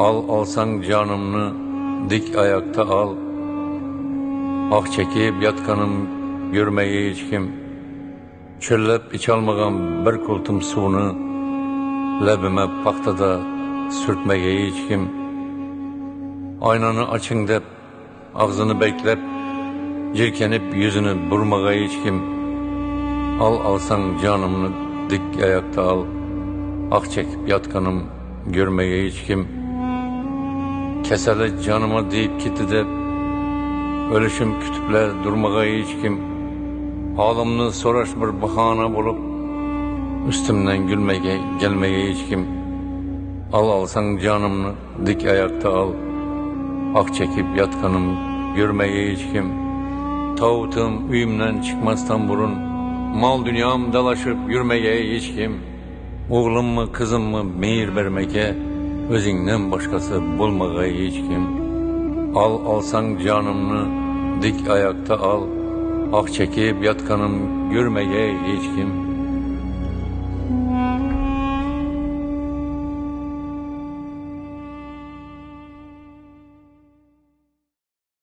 Alsan canımını dik ayakta al. Ah çekip yatkanım görmeye hiç kim. Çöllep iç almağam bir kultum suvunu, lebime paxtada sürtmeye hiç kim. Aynanı açın dep, ağzını beklep, jirkenip yüzünü burmağa hiç kim. Alsan canımını dik ayakta al. Ah çekip yatkanım görmeye hiç kim. Kesele canıma deyip gitti de, ölüşüm kütüpler durmağa hiç kim. Halımını soraş bir bahana bulup, üstümden gülmeye gelmeye hiç kim. Alsan canımını dik ayakta al. Ah çekip yatkanım görmeye hiç kim. Tağutum üyümden çıkmazdan burun, mal dünyam dalaşıp yürmeye hiç kim. Oğlum mu kızım mı meyir vermeye, özünden başkası bulmağa hiç kim. Alsan canımını dik ayakta al. Ah çekip yatkanım görmeye hiç kim.